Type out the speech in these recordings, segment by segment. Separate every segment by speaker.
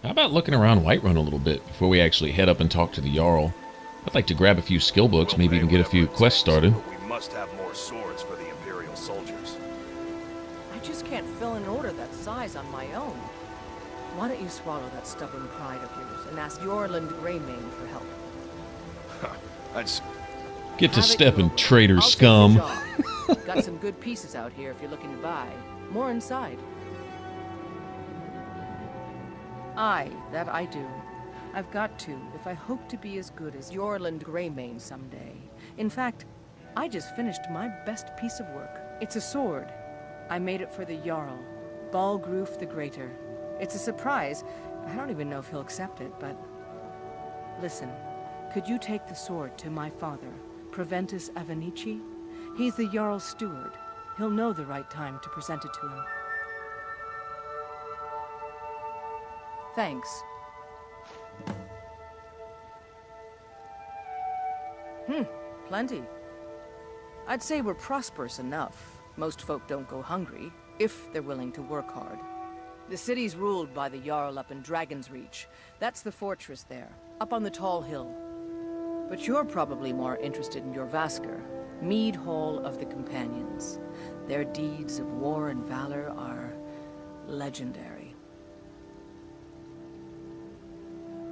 Speaker 1: How about looking around Whiterun a little bit before we actually head up and talk to the Jarl? I'd like to grab a few skill books, maybe even get a few quests started.
Speaker 2: But we must have more swords for the Imperial soldiers.
Speaker 3: I just can't fill an order that size on my own. Why don't you swallow that stubborn pride of yours and ask Yorland Greymane for help?
Speaker 2: That's...
Speaker 1: Get to
Speaker 3: Have it
Speaker 1: stepping,
Speaker 3: your way.
Speaker 1: traitor
Speaker 3: I'll take the
Speaker 1: scum.
Speaker 3: job. Got some good pieces out here if you're looking to buy. More inside. Aye, that I do. I've got to, if I hope to be as good as Yorland Greymane someday. In fact, I just finished my best piece of work. It's a sword. I made it for the Jarl, Balgroof the Greater. It's a surprise. I don't even know if he'll accept it, but... Listen, could you take the sword to my father, Proventus Avenici? He's the Jarl's steward. He'll know the right time to present it to him. Thanks. Plenty. I'd say we're prosperous enough. Most folk don't go hungry, if they're willing to work hard. The city's ruled by the Jarl up in Dragon's Reach. That's the fortress there, up on the tall hill. But you're probably more interested in your Vasker, Mead Hall of the Companions. Their deeds of war and valor are legendary.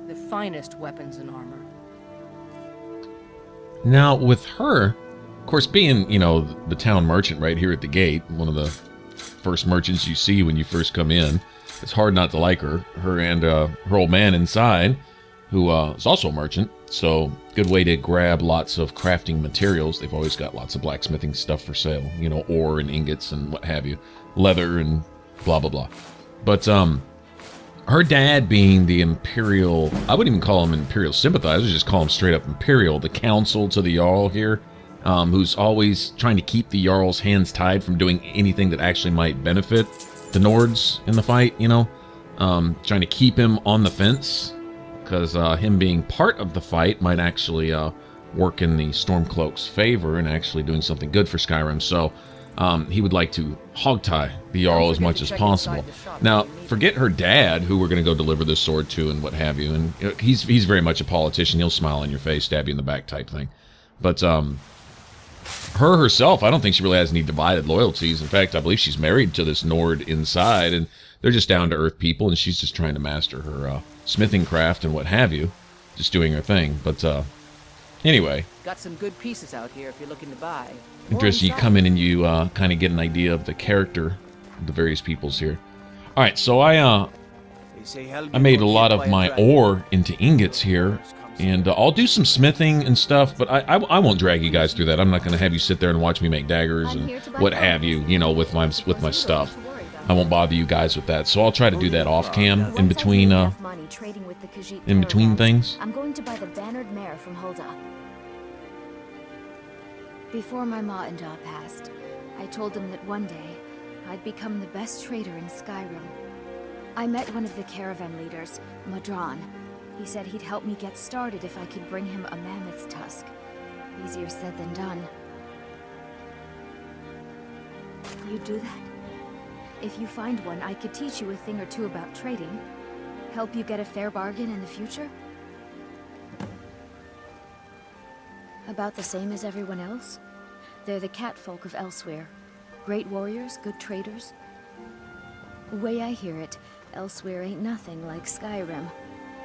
Speaker 3: The finest weapons and armor.
Speaker 1: Now, with her, of course, being, you know, the town merchant right here at the gate, one of the first merchants you see when you first come in, it's hard not to like her. Her and her old man inside, who is also a merchant, so good way to grab lots of crafting materials. They've always got lots of blacksmithing stuff for sale, you know, ore and ingots and what have you, leather and blah, blah, blah. But her dad being the Imperial, I wouldn't even call him Imperial sympathizer, just call him straight up Imperial, the counsel to the Jarl here, who's always trying to keep the Jarl's hands tied from doing anything that actually might benefit the Nords in the fight, you know, trying to keep him on the fence, because him being part of the fight might actually work in the Stormcloak's favor and actually doing something good for Skyrim. So he would like to hogtie the Jarl as much as possible. Now, forget her dad, who we're going to go deliver this sword to and what have you. And you know, he's very much a politician. He'll smile in your face, stab you in the back type thing. But her herself, I don't think she really has any divided loyalties. In fact, I believe she's married to this Nord inside, and they're just down-to-earth people, and she's just trying to master her smithing craft and what have you. Just doing her thing. But anyway.
Speaker 3: Got some good pieces out here if you're looking to buy.
Speaker 1: Interesting, you come in and you kind of get an idea of the character of the various peoples here. All right, so I made a lot of my ore into ingots here, and I'll do some smithing and stuff, but I won't drag you guys through that. I'm not going to have you sit there and watch me make daggers and what have you, you know, with my stuff. I won't bother you guys with that, so I'll try to do that off cam in between things.
Speaker 4: I'm going to buy the bannered mare from Hulda. Before my ma and Da passed, I told them that one day I'd become the best trader in Skyrim. I met one of the caravan leaders, Madron. He said he'd help me get started if I could bring him a mammoth's tusk. Easier said than done. You'd do that? If you find one, I could teach you a thing or two about trading. Help you get a fair bargain in the future? About the same as everyone else? They're the catfolk of elsewhere. Great warriors, good traders. The way I hear it, elsewhere ain't nothing like Skyrim.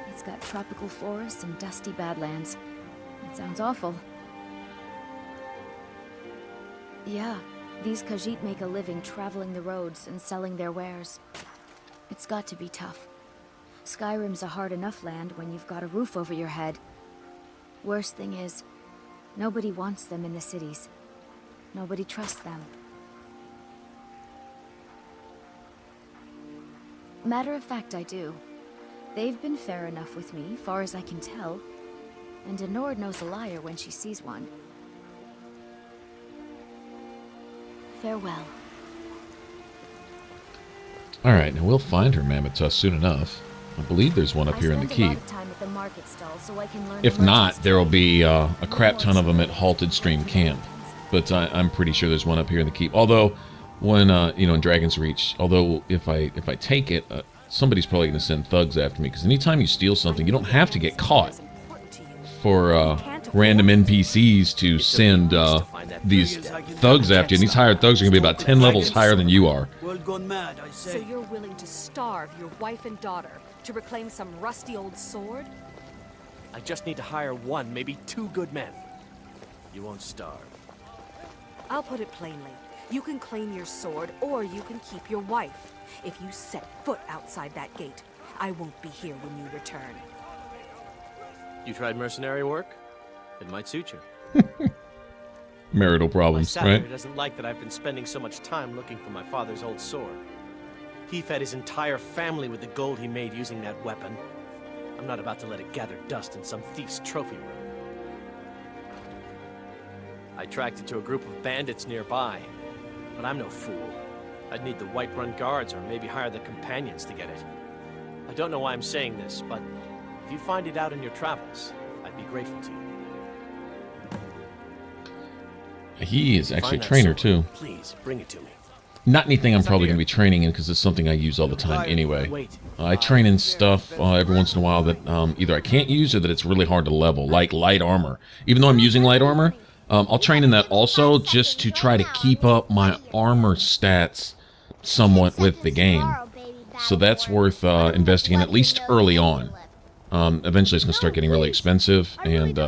Speaker 4: It's got tropical forests and dusty badlands. It sounds awful. Yeah, these Khajiit make a living traveling the roads and selling their wares. It's got to be tough. Skyrim's a hard enough land when you've got a roof over your head. Worst thing is, nobody wants them in the cities. Nobody trusts them. Matter of fact, I do. They've been fair enough with me, far as I can tell. And a Nord knows a liar when she sees one. Farewell.
Speaker 1: Alright, now we'll find her mammoth tusk soon enough. I believe there's one up here in the keep. If not, there will be a crap ton of them at Halted Stream Camp. But I'm pretty sure there's one up here in the keep. Although, when you know, in Dragon's Reach, although if I take it, somebody's probably going to send thugs after me, because anytime you steal something, you don't have to get caught for random NPCs to send these thugs after you. And these hired thugs are going to be about 10 levels higher than you are.
Speaker 5: World gone mad, I say.
Speaker 6: So you're willing to starve your wife and daughter to reclaim some rusty old sword?
Speaker 7: I just need to hire one, maybe two good men.
Speaker 2: You won't starve.
Speaker 6: I'll put it plainly. You can claim your sword, or you can keep your wife. If you set foot outside that gate, I won't be here when you return.
Speaker 7: You tried mercenary work? It might suit you.
Speaker 1: Marital
Speaker 7: My
Speaker 1: problems,
Speaker 7: saddler
Speaker 1: right?
Speaker 7: doesn't like that I've been spending so much time looking for my father's old sword. He fed his entire family with the gold he made using that weapon. I'm not about to let it gather dust in some thief's trophy room. I tracked it to a group of bandits nearby, but I'm no fool. I'd need the Whiterun guards or maybe hire the companions to get it. I don't know why I'm saying this, but if you find it out in your travels, I'd be grateful to you.
Speaker 1: He is actually a
Speaker 7: Find that
Speaker 1: trainer,
Speaker 7: sword.
Speaker 1: too.
Speaker 7: Please, bring it to me.
Speaker 1: Not anything I'm probably going to be training in, because it's something I use all the time anyway.
Speaker 7: Wait.
Speaker 1: I train in stuff every once in a while that either I can't use or that it's really hard to level, like light armor. Even though I'm using light armor, I'll train in that also just to try to keep up my armor stats somewhat with the game. So that's worth investing in, at least early on. Eventually it's going to start getting really expensive, and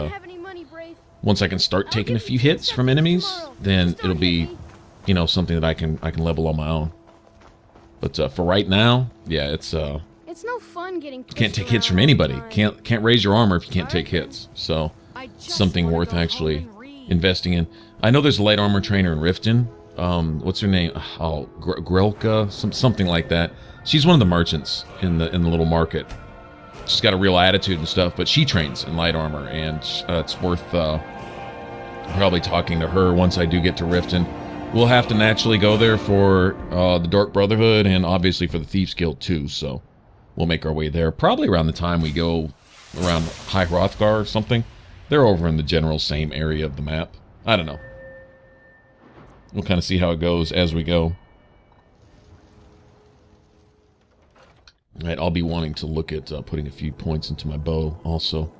Speaker 1: once I can start taking a few hits from enemies, then it'll be, you know, something that I can level on my own. But for right now, yeah, it's no
Speaker 8: fun getting
Speaker 1: can't take hits from anybody. Can't raise your armor if you can't take hits. So something worth actually investing in. I know there's a light armor trainer in Riften. What's her name? Oh, Grelka, something like that. She's one of the merchants in the little market. She's got a real attitude and stuff, but she trains in light armor, and it's worth probably talking to her once I do get to Riften. We'll have to naturally go there for the Dark Brotherhood and obviously for the Thieves Guild too, so we'll make our way there. Probably around the time we go around High Hrothgar or something. They're over in the general same area of the map. I don't know. We'll kind of see how it goes as we go. Alright, I'll be wanting to look at putting a few points into my bow also.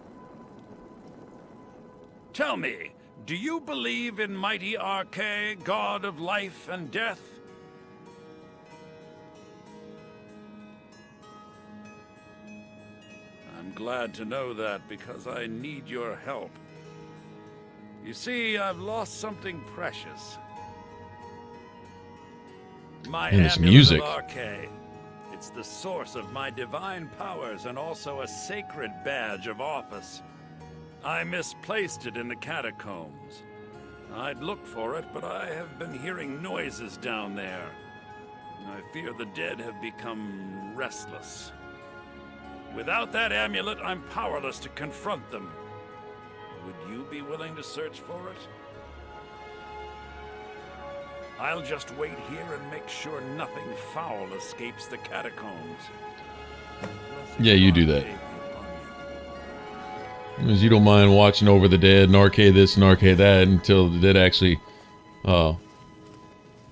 Speaker 9: Tell me, do you believe in mighty Arche, god of life and death? I'm glad to know that, because I need your help. You see, I've lost something precious. My
Speaker 1: And this
Speaker 9: amulet
Speaker 1: music.
Speaker 9: of Arche. It's the source of my divine powers and also a sacred badge of office. I misplaced it in the catacombs. I'd looked for it, but I have been hearing noises down there. I fear the dead have become restless. Without that amulet, I'm powerless to confront them. Would you be willing to search for it? I'll just wait here and make sure nothing foul escapes the catacombs.
Speaker 1: Yeah, you do that. Because you don't mind watching over the dead and arcade this and arcade that until the dead actually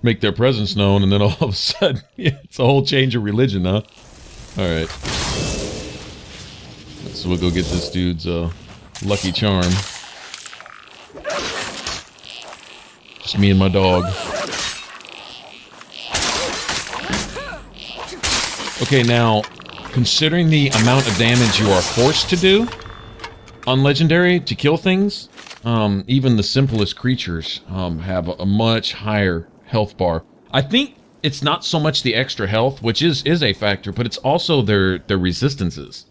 Speaker 1: make their presence known, and then all of a sudden, yeah, it's a whole change of religion, huh? Alright. So we'll go get this dude's lucky charm. Just me and my dog. Okay, now, considering the amount of damage you are forced to do on Legendary to kill things, even the simplest creatures have a much higher health bar. I think it's not so much the extra health, which is a factor, but it's also their resistances.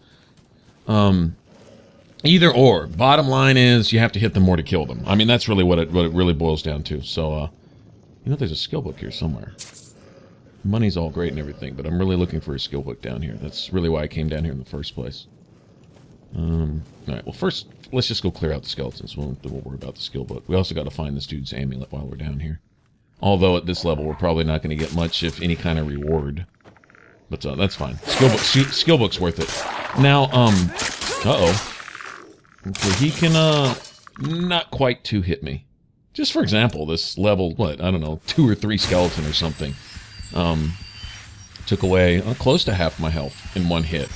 Speaker 1: Either or. Bottom line is you have to hit them more to kill them. I mean, that's really what it really boils down to. So, you know, there's a skill book here somewhere. Money's all great and everything, but I'm really looking for a skill book down here. That's really why I came down here in the first place. Alright, well first, let's just go clear out the skeletons. We'll worry about the skill book. We also got to find this dude's amulet while we're down here. Although at this level, we're probably not going to get much, if any kind of reward. But that's fine. Skill book's worth it. Now, uh-oh. Okay, he can, not quite two-hit me. Just for example, this level, what, I don't know, 2 or 3 skeleton or something. took away close to half my health in one hit.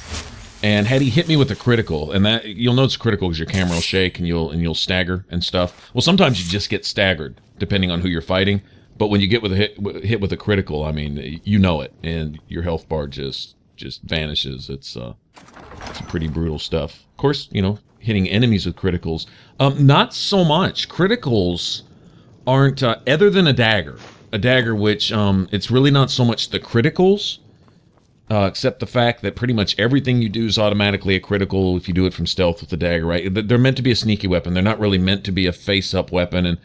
Speaker 1: And had he hit me with a critical, and that you'll notice critical because your camera will shake and you'll stagger and stuff. Well, sometimes you just get staggered depending on who you're fighting. But when you get with a hit with a critical, I mean, you know it, and your health bar just vanishes. It's some pretty brutal stuff. Of course, you know, hitting enemies with criticals, not so much. Criticals aren't other than a dagger which it's really not so much the criticals. Except the fact that pretty much everything you do is automatically a critical if you do it from stealth with the dagger, right? They're meant to be a sneaky weapon. They're not really meant to be a face-up weapon. And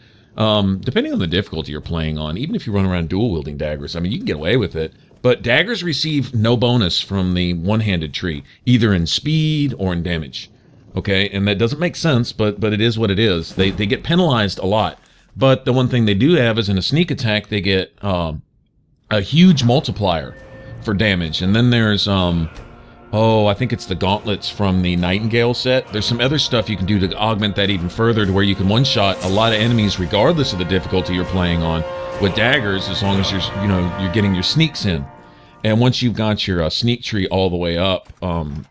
Speaker 1: depending on the difficulty you're playing on, even if you run around dual-wielding daggers, I mean, you can get away with it. But daggers receive no bonus from the one-handed tree, either in speed or in damage. Okay? And that doesn't make sense, but it is what it is. They get penalized a lot. But the one thing they do have is in a sneak attack, they get a huge multiplier for damage. And then there's I think it's the gauntlets from the Nightingale set. There's some other stuff you can do to augment that even further, to where you can one-shot a lot of enemies regardless of the difficulty you're playing on with daggers, as long as you're getting your sneaks in. And once you've got your sneak tree all the way up,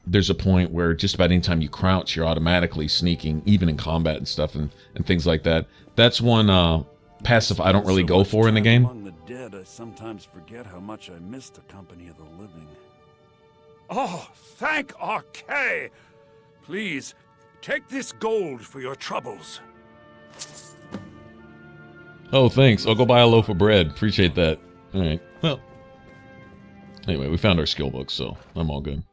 Speaker 1: there's a point where just about any time you crouch, you're automatically sneaking, even in combat and stuff and things like that. That's one passive I don't really go for in the game.
Speaker 9: Among the dead, I sometimes forget how much I miss the company of the living. Oh, thank Archay! Please, take this gold for your troubles.
Speaker 1: Oh, thanks. I'll go buy a loaf of bread. Appreciate that. All right. Well, anyway, we found our skill book, so I'm all good.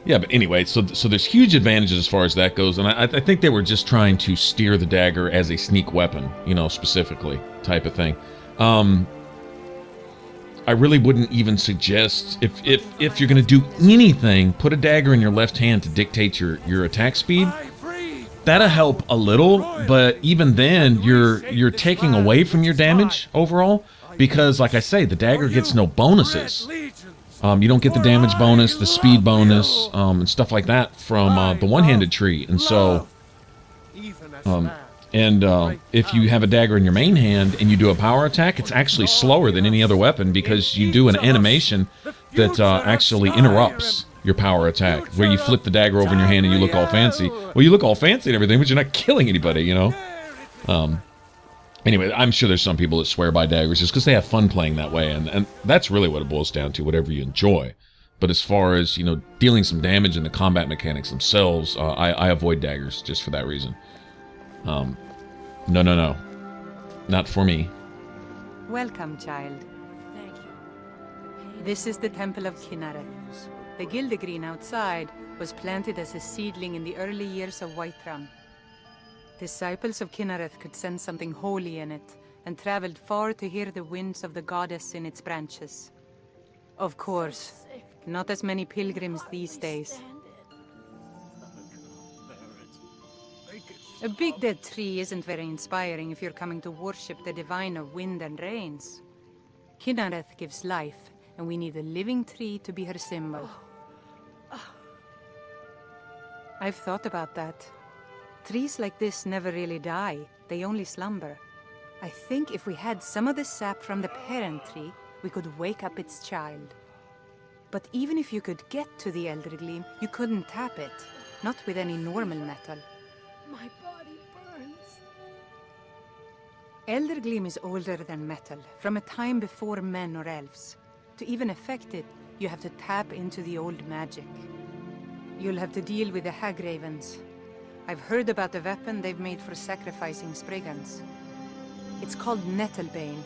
Speaker 1: Yeah, but anyway, so there's huge advantages as far as that goes, and I think they were just trying to steer the dagger as a sneak weapon, you know, specifically, type of thing. I really wouldn't even suggest, if you're going to do anything, put a dagger in your left hand to dictate your attack speed. That'll help a little, but even then, you're taking away from your damage overall, because, like I say, the dagger gets no bonuses. You don't get the damage bonus, the speed bonus, and stuff like that from the one-handed tree. And so, if you have a dagger in your main hand and you do a power attack, it's actually slower than any other weapon, because you do an animation that actually interrupts your power attack, where you flip the dagger over in your hand and you look all fancy. Well, you look all fancy and everything, but you're not killing anybody, you know? Anyway, I'm sure there's some people that swear by daggers just because they have fun playing that way, and that's really what it boils down to, whatever you enjoy. But as far as, you know, dealing some damage in the combat mechanics themselves, I avoid daggers just for that reason. No. Not for me.
Speaker 5: Welcome, child.
Speaker 6: Thank you.
Speaker 5: This is the Temple of Kinnareth. The Gildegreen outside was planted as a seedling in the early years of Whiterun. Disciples of Kinnareth could sense something holy in it, and traveled far to hear the winds of the goddess in its branches. Of course, not as many pilgrims these days. A big dead tree isn't very inspiring if you're coming to worship the divine of wind and rains. Kinnareth gives life, and we need a living tree to be her symbol. I've thought about that. Trees like this never really die, they only slumber. I think if we had some of the sap from the parent tree, we could wake up its child. But even if you could get to the Eldergleam, you couldn't tap it. Not with any normal metal.
Speaker 6: My body burns.
Speaker 5: Eldergleam is older than metal, from a time before men or elves. To even affect it, you have to tap into the old magic. You'll have to deal with the Hagravens. I've heard about the weapon they've made for sacrificing Spriggans. It's called Nettlebane.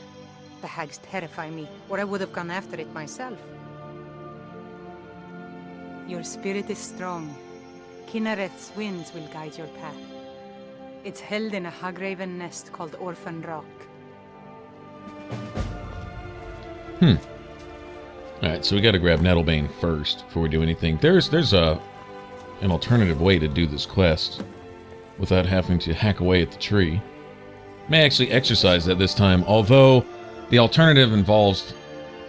Speaker 5: The hags terrify me, or I would have gone after it myself. Your spirit is strong. Kinnareth's winds will guide your path. It's held in a Hagraven nest called Orphan Rock.
Speaker 1: Alright, so we gotta grab Nettlebane first before we do anything. There's an alternative way to do this quest without having to hack away at the tree. May actually exercise that this time, although the alternative involves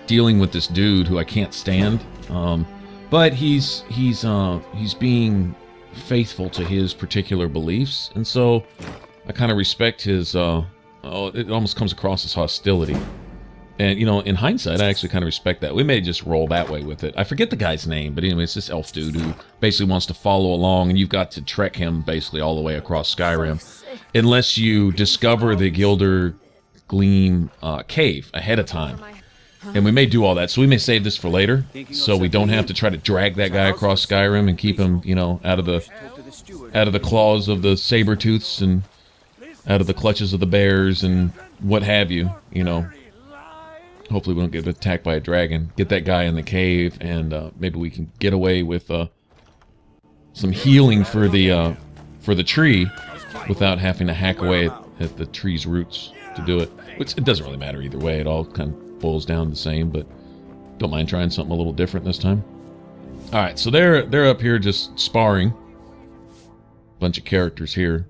Speaker 1: dealing with this dude who I can't stand. But he's being faithful to his particular beliefs, and so I kind of respect his. It almost comes across as hostility. And, you know, in hindsight, I actually kind of respect that. We may just roll that way with it. I forget the guy's name, but anyway, it's this elf dude who basically wants to follow along, and you've got to trek him basically all the way across Skyrim. Unless you discover the Gilder Gleam cave ahead of time. And we may do all that, so we may save this for later, so we don't have to try to drag that guy across Skyrim and keep him, you know, out of the claws of the saber-tooths and out of the clutches of the bears and what have you, you know. Hopefully we don't get attacked by a dragon. Get that guy in the cave, and maybe we can get away with some healing for the tree without having to hack away at the tree's roots to do it. Which, it doesn't really matter either way. It all kind of boils down the same, but don't mind trying something a little different this time. Alright, so they're up here just sparring. Bunch of characters here.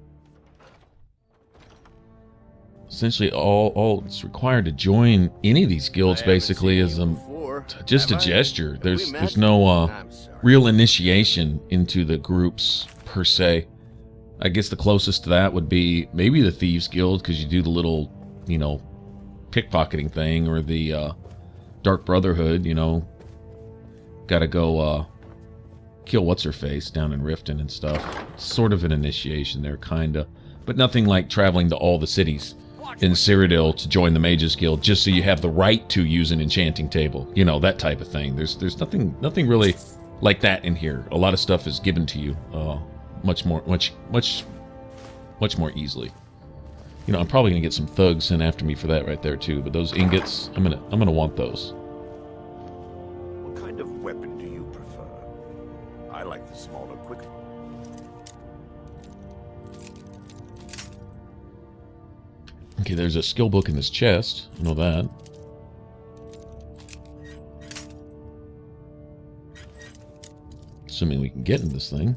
Speaker 1: Essentially, all it's required to join any of these guilds basically is just a gesture. There's no real initiation into the groups per se. I guess the closest to that would be maybe the Thieves Guild, because you do the little, you know, pickpocketing thing, or the Dark Brotherhood, you know. Gotta go kill what's-her-face down in Riften and stuff. Sort of an initiation there, kinda. But nothing like traveling to all the cities in Cyrodiil to join the Mages Guild just so you have the right to use an enchanting table. You know, that type of thing. There's nothing really like that in here. A lot of stuff is given to you much more easily. You know, I'm probably gonna get some thugs sent after me for that right there too, but those ingots, I'm gonna want those.
Speaker 2: What kind of weapon do you prefer? I like the smaller, quicker.
Speaker 1: Okay, there's a skill book in this chest. I know that. Assuming we can get in this thing.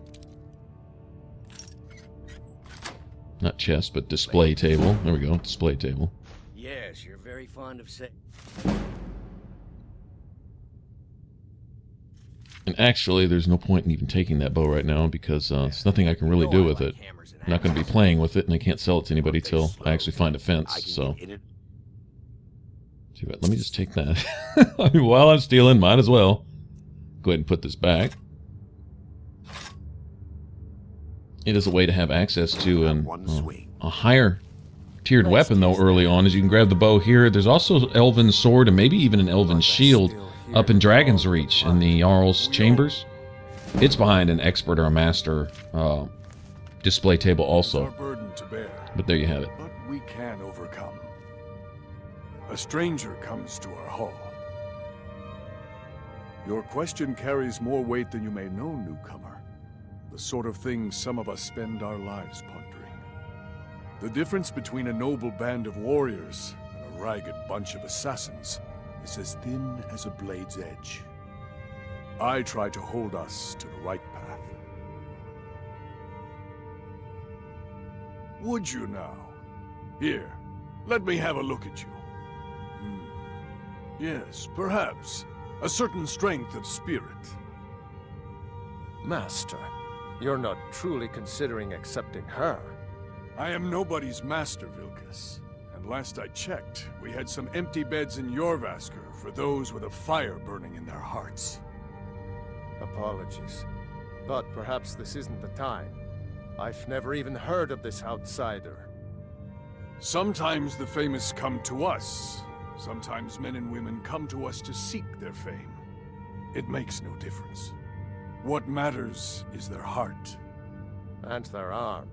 Speaker 1: Not chest, but display table. There we go, display table.
Speaker 2: Yes, you're very fond of saying.
Speaker 1: And actually, there's no point in even taking that bow right now, because there's nothing I can really do with it. I'm not going to be playing with it, and I can't sell it to anybody till I actually find a fence, so... See what, let me just take that. I mean, while I'm stealing, might as well. Go ahead and put this back. It is a way to have access to a higher tiered weapon, though, early on, as you can grab the bow here. There's also Elven Sword, and maybe even an Elven Shield up in Dragon's Reach in the Jarl's Chambers. It's behind an Expert or a Master display table also. But there you have it.
Speaker 8: But we can overcome. A stranger comes to our hall. Your question carries more weight than you may know, newcomer. The sort of thing some of us spend our lives pondering. The difference between a noble band of warriors and a ragged bunch of assassins is as thin as a blade's edge. I try to hold us to the right path. Would you now? Here, let me have a look at you. Yes, perhaps. A certain strength of spirit.
Speaker 10: Master, you're not truly considering accepting her.
Speaker 8: I am nobody's master, Vilkas. And last I checked, we had some empty beds in Jorvaskr for those with a fire burning in their hearts.
Speaker 10: Apologies, but perhaps this isn't the time. I've never even heard of this outsider.
Speaker 8: Sometimes the famous come to us. Sometimes men and women come to us to seek their fame. It makes no difference. What matters is their heart.
Speaker 10: And their arm.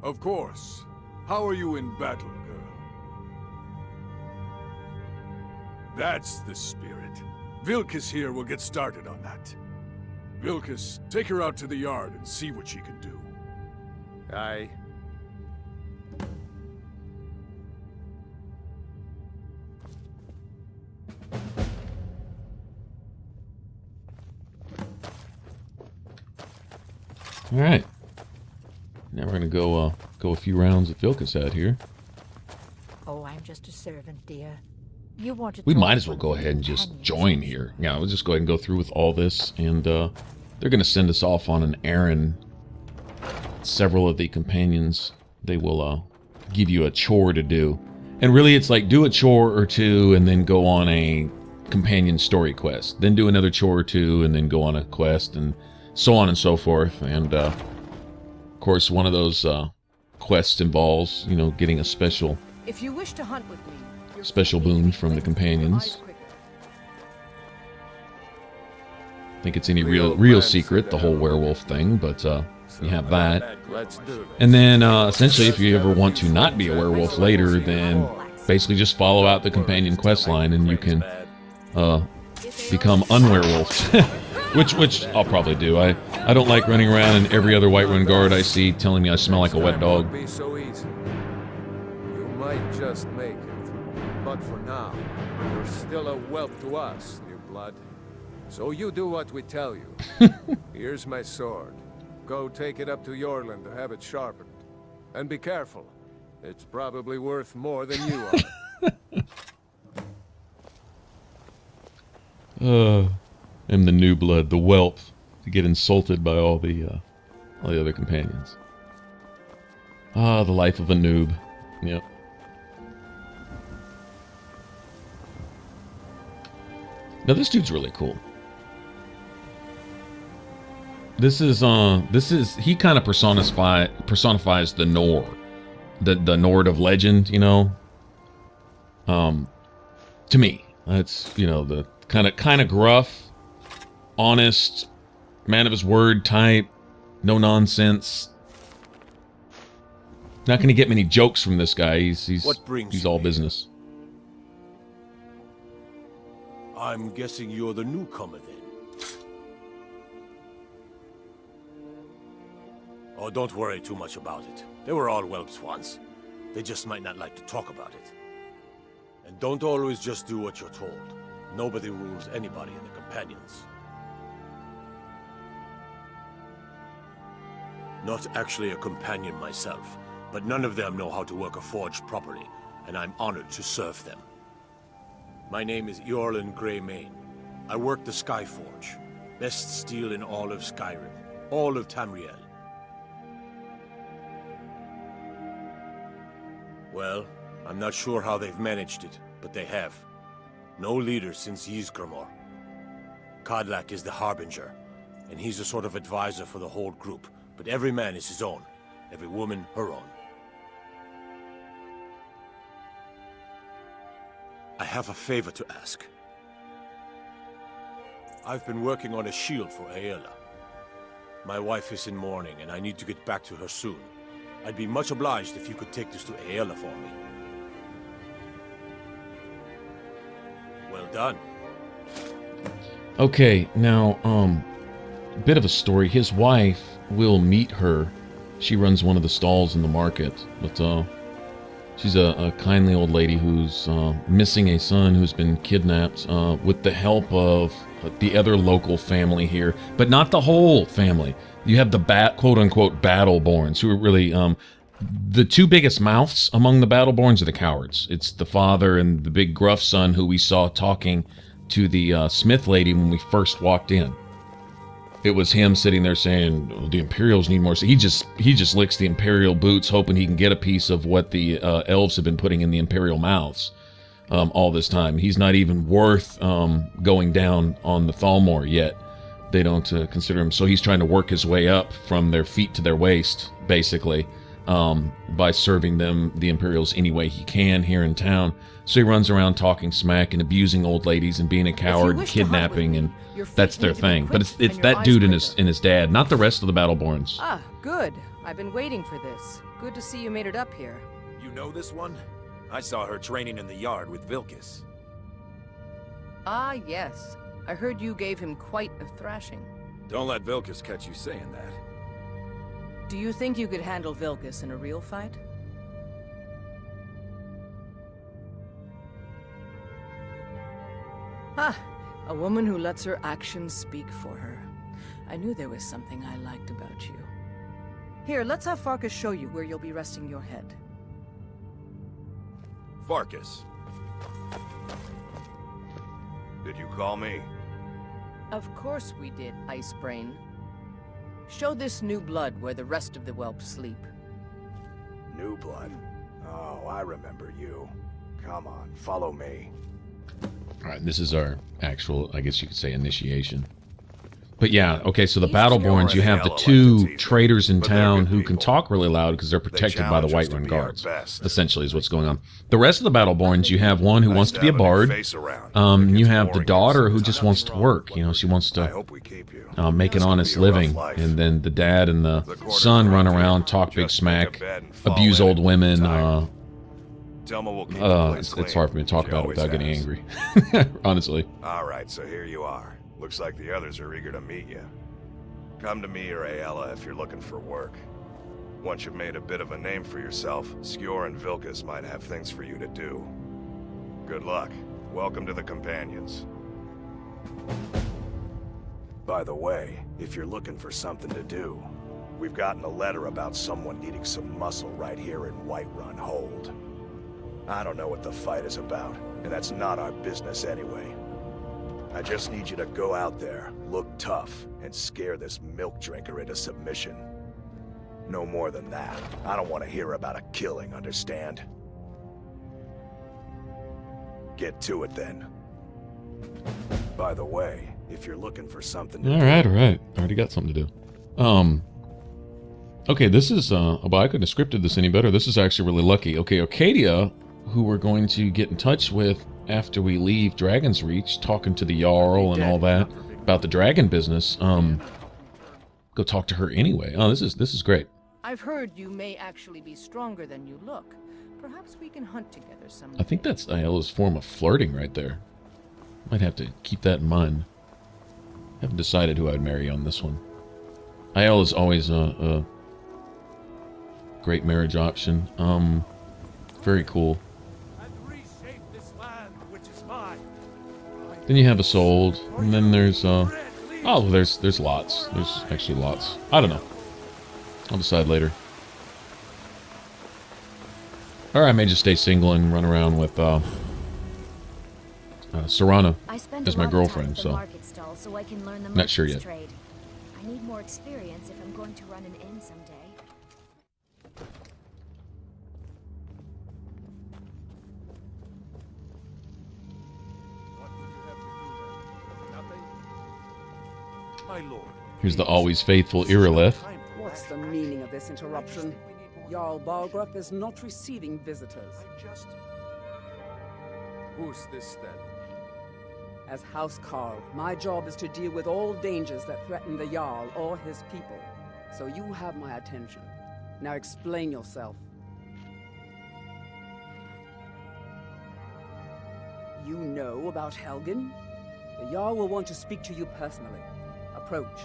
Speaker 8: Of course. How are you in battle, girl? That's the spirit. Vilkas here will get started on that. Vilkas, take her out to the yard and see what she can do.
Speaker 10: Aye.
Speaker 1: All right. Now we're gonna go a few rounds at Vilkas out here.
Speaker 11: Oh, I'm just a servant, dear. You want to?
Speaker 1: We might as well go ahead and just join here. Yeah, we'll just go ahead and go through with all this, and they're gonna send us off on an errand. Several of the companions, they will give you a chore to do. And really, it's like do a chore or two and then go on a companion story quest. Then do another chore or two and then go on a quest, and so on and so forth. And, of course, one of those quests involves, you know, getting a special
Speaker 3: If you wish to hunt with me, your
Speaker 1: special
Speaker 3: feet need to
Speaker 1: boon
Speaker 3: be
Speaker 1: from the
Speaker 3: quick and your
Speaker 1: companions.
Speaker 3: eyes quicker.
Speaker 1: I think it's any
Speaker 10: The
Speaker 1: real
Speaker 10: old man
Speaker 1: secret,
Speaker 10: said
Speaker 1: the
Speaker 10: to
Speaker 1: whole
Speaker 10: have a
Speaker 1: werewolf thing, but you have that.
Speaker 10: Let's do this.
Speaker 1: And then, essentially, if you ever want to not be a werewolf later, then basically just follow out the companion quest line and you can become unwerewolfed. which I'll probably do. I don't like running around and every other Whiterun guard I see telling me I smell like a wet dog.
Speaker 10: Won't be so easy. You might just make it. But for now, you're still a whelp to us, new blood. So you do what we tell you. Here's my sword. Go take it up to Jorland to have it sharpened. And be careful. It's probably worth more than you are.
Speaker 1: I'm the new blood, the whelp, to get insulted by all the other companions. Ah, the life of a noob. Yep. Now this dude's really cool. This is he kind of personifies the Nord, the Nord of legend, you know. To me, that's, you know, the kind of gruff, honest, man of his word type, no nonsense. Not going to get many jokes from this guy. He's all business.
Speaker 2: I'm guessing you're the newcomer then. Oh, don't worry too much about it. They were all whelps once. They just might not like to talk about it. And don't always just do what you're told. Nobody rules anybody in the companions. Not actually a companion myself, but none of them know how to work a forge properly, and I'm honored to serve them. My name is Jorland Greymane. I work the Skyforge. Best steel in all of Skyrim. All of Tamriel. Well, I'm not sure how they've managed it, but they have. No leader since Ysgramor. Kodlak is the Harbinger, and he's a sort of advisor for the whole group, but every man is his own. Every woman, her own. I have a favor to ask. I've been working on a shield for Aela. My wife is in mourning, and I need to get back to her soon. I'd be much obliged if you could take this to Aela for me. Well done.
Speaker 1: Okay, now, bit of a story. His wife will meet her. She runs one of the stalls in the market, but, she's a kindly old lady who's, missing a son who's been kidnapped, with the help of the other local family here, but not the whole family. You have the quote-unquote Battleborns, who are really, the two biggest mouths among the Battleborns are the cowards. It's the father and the big gruff son who we saw talking to the smith lady when we first walked in. It was him sitting there saying, oh, the Imperials need more. So he just licks the Imperial boots, hoping he can get a piece of what the elves have been putting in the Imperial mouths all this time. He's not even worth going down on the Thalmor yet. They don't consider him. So he's trying to work his way up from their feet to their waist, basically, by serving them, the Imperials, any way he can here in town. So he runs around talking smack and abusing old ladies and being a coward and kidnapping, and that's their thing. But it's that dude and his dad, not the rest of the Battleborns.
Speaker 3: Ah, good. I've been waiting for this. Good to see you made it up here.
Speaker 12: You know this one? I saw her training in the yard with Vilkis.
Speaker 3: Ah, yes. I heard you gave him quite a thrashing.
Speaker 12: Don't let Vilkis catch you saying that.
Speaker 3: Do you think you could handle Vilkis in a real fight? Ah, a woman who lets her actions speak for her. I knew there was something I liked about you. Here, let's have Farkas show you where you'll be resting your head.
Speaker 12: Farkas. Did you call me?
Speaker 3: Of course we did, Icebrain. Show this new blood where the rest of the whelps sleep.
Speaker 2: New blood? Oh, I
Speaker 13: remember you. Come on, follow me.
Speaker 1: All right, this is our actual, I guess you could say, initiation. But yeah, okay, so the Battleborns, you have the two traders in town who can talk really loud because they're protected by the Whiterun guards, essentially is what's going on. The rest of the Battleborns, you have one who wants to be a bard. You have the daughter who just wants to work. You know, she wants to make an honest living. And then the dad and the son run around, talk big smack, abuse old women. It's hard for me to talk about it without getting angry, honestly.
Speaker 13: All right, so here you are. Looks like the others are eager to meet you. Come to me or Ayala if you're looking for work. Once you've made a bit of a name for yourself, Skjor and Vilkas might have things for you to do. Good luck. Welcome to the Companions. By the way, if you're looking for something to do, we've gotten a letter about someone needing some muscle right here in Whiterun Hold. I don't know what the fight is about, and that's not our business anyway. I just need you to go out there, look tough, and scare this milk drinker into submission. No more than that. I don't want to hear about a killing, understand? Get to it then. By the way, if you're looking for something to
Speaker 1: all right. Already got something to do. Okay, this is, well, I couldn't have scripted this any better. This is actually really lucky. Okay, Arcadia, who we're going to get in touch with after we leave Dragon's Reach, talking to the Jarl and all that about the dragon business. Go talk to her anyway. Oh, this is great.
Speaker 3: I've heard you may actually be stronger than you look. Perhaps we can hunt together someday.
Speaker 1: I think that's Ayala's form of flirting right there. Might have to keep that in mind. Haven't decided who I'd marry on this one. Ayala's always a great marriage option. Very cool. Then you have Isolde, and then there's there's lots. There's actually lots. I don't know. I'll decide later. Or I may just stay single and run around with Serana as my girlfriend. So not sure yet.
Speaker 4: I need more experience if I'm going to run an inn someday.
Speaker 14: My lord.
Speaker 1: Here's the always faithful Irileth.
Speaker 15: What's the meaning of this interruption? Jarl Balgruuf is not receiving visitors.
Speaker 10: Who's this then?
Speaker 15: As House Carl, my job is to deal with all dangers that threaten the Jarl or his people. So you have my attention. Now explain yourself. You know about Helgen? The Jarl will want to speak to you personally. Approach.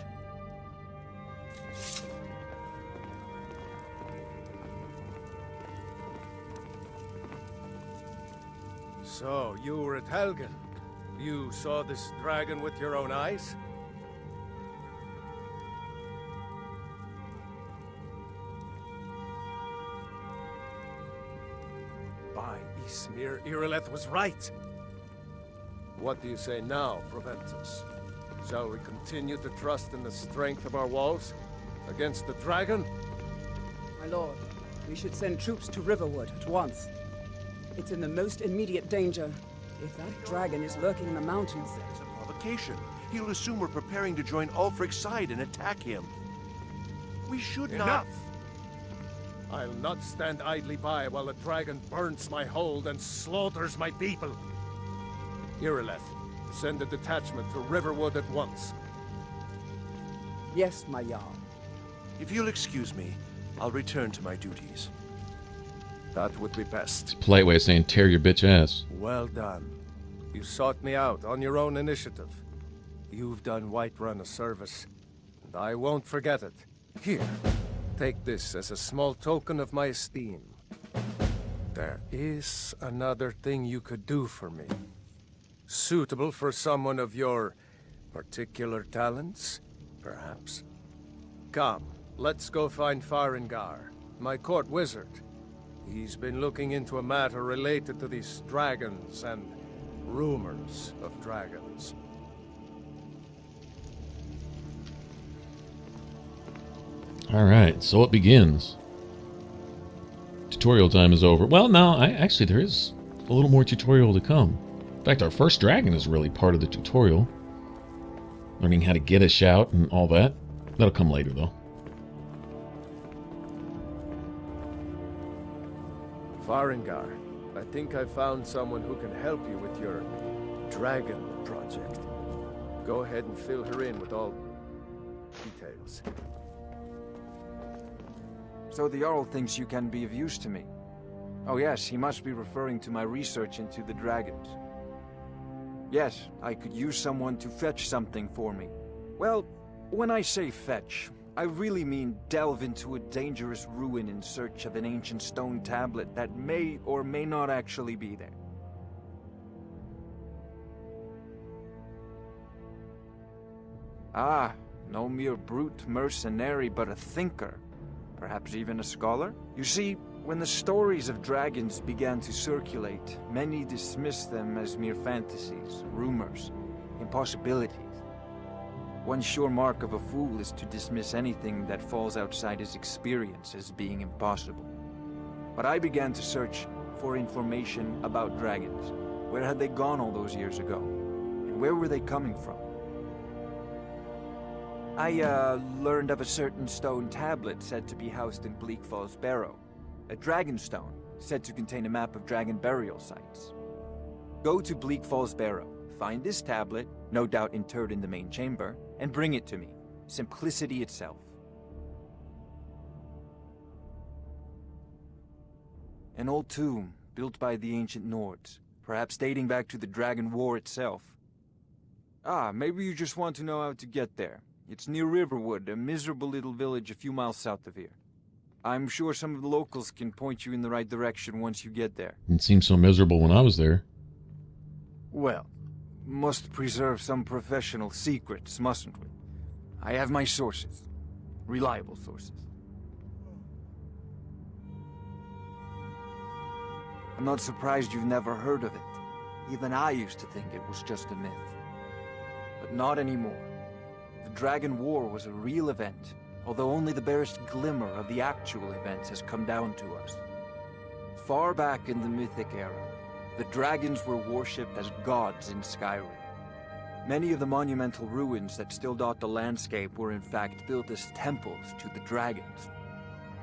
Speaker 10: So, you were at Helgen. You saw this dragon with your own eyes? By Ysmir, Irileth was right. What do you say now, Proventus? Shall we continue to trust in the strength of our walls against the dragon?
Speaker 15: My lord, we should send troops to Riverwood at once. It's in the most immediate danger. If that dragon is lurking in the mountains...
Speaker 14: It's a provocation. He'll assume we're preparing to join Ulfric's side and attack him. We should not...
Speaker 10: Enough! I'll not stand idly by while the dragon burns my hold and slaughters my people. Irileth, send a detachment to Riverwood at once.
Speaker 15: Yes, my Jarl.
Speaker 14: If you'll excuse me, I'll return to my duties.
Speaker 10: That would be best.
Speaker 1: Polite way of saying tear your bitch ass.
Speaker 10: Well done. You sought me out on your own initiative. You've done Whiterun a service, and I won't forget it. Here, take this as a small token of my esteem. There is another thing you could do for me. Suitable for someone of your particular talents, perhaps. Come, let's go find Farengar, my court wizard. He's been looking into a matter related to these dragons and rumors of dragons.
Speaker 1: All right, so it begins. To tutorial time is over. Well, no, actually there is a little more tutorial to come. In fact, our first dragon is really part of the tutorial. Learning how to get a shout and all that. That'll come later, though.
Speaker 10: Farengar, I think I found someone who can help you with your dragon project. Go ahead and fill her in with all details.
Speaker 16: So the Jarl thinks you can be of use to me. Oh yes, he must be referring to my research into the dragons. Yes, I could use someone to fetch something for me. Well, when I say fetch, I really mean delve into a dangerous ruin in search of an ancient stone tablet that may or may not actually be there. Ah, no mere brute mercenary, but a thinker. Perhaps even a scholar? You see, when the stories of dragons began to circulate, many dismissed them as mere fantasies, rumors, impossibilities. One sure mark of a fool is to dismiss anything that falls outside his experience as being impossible. But I began to search for information about dragons. Where had they gone all those years ago? And where were they coming from? I learned of a certain stone tablet said to be housed in Bleak Falls Barrow. A dragon stone, said to contain a map of dragon burial sites. Go to Bleak Falls Barrow, find this tablet, no doubt interred in the main chamber, and bring it to me. Simplicity itself. An old tomb, built by the ancient Nords, perhaps dating back to the Dragon War itself. Ah, maybe you just want to know how to get there. It's near Riverwood, a miserable little village a few miles south of here. I'm sure some of the locals can point you in the right direction once you get there.
Speaker 1: It seemed so miserable when I was there.
Speaker 16: Well, must preserve some professional secrets, mustn't we? I have my sources. Reliable sources. I'm not surprised you've never heard of it. Even I used to think it was just a myth. But not anymore. The Dragon War was a real event, although only the barest glimmer of the actual events has come down to us. Far back in the Mythic era, the dragons were worshipped as gods in Skyrim. Many of the monumental ruins that still dot the landscape were in fact built as temples to the dragons.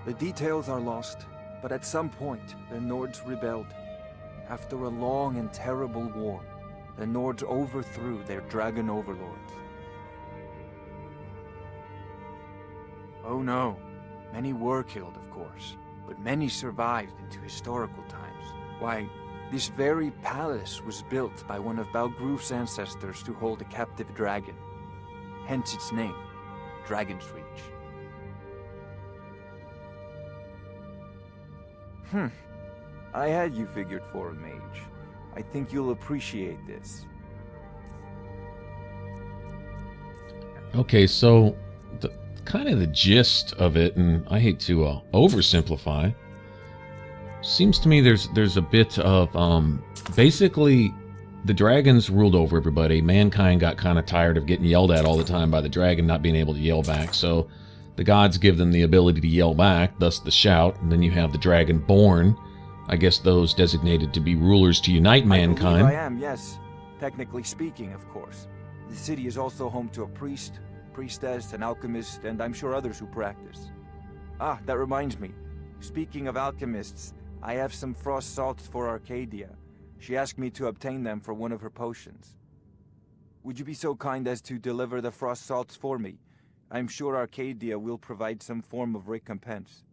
Speaker 16: The details are lost, but at some point, the Nords rebelled. After a long and terrible war, the Nords overthrew their dragon overlords. Oh no, many were killed, of course, but many survived into historical times. Why, this very palace was built by one of Balgruf's ancestors to hold a captive dragon. Hence its name, Dragon's Reach. I had you figured for a mage. I think you'll appreciate this.
Speaker 1: Okay, so kind of the gist of it, and I hate to oversimplify, seems to me there's a bit of basically the dragons ruled over everybody. Mankind got kind of tired of getting yelled at all the time by the dragon not being able to yell back, so the gods give them the ability to yell back, thus the shout, and then you have the dragon born. I guess those designated to be rulers to unite mankind.
Speaker 16: I am, yes. Technically speaking, of course. The city is also home to a priest, priestess, an alchemist, and I'm sure others who practice. Ah, that reminds me. Speaking of alchemists, I have some frost salts for Arcadia. She asked me to obtain them for one of her potions. Would you be so kind as to deliver the frost salts for me? I'm sure Arcadia will provide some form of recompense.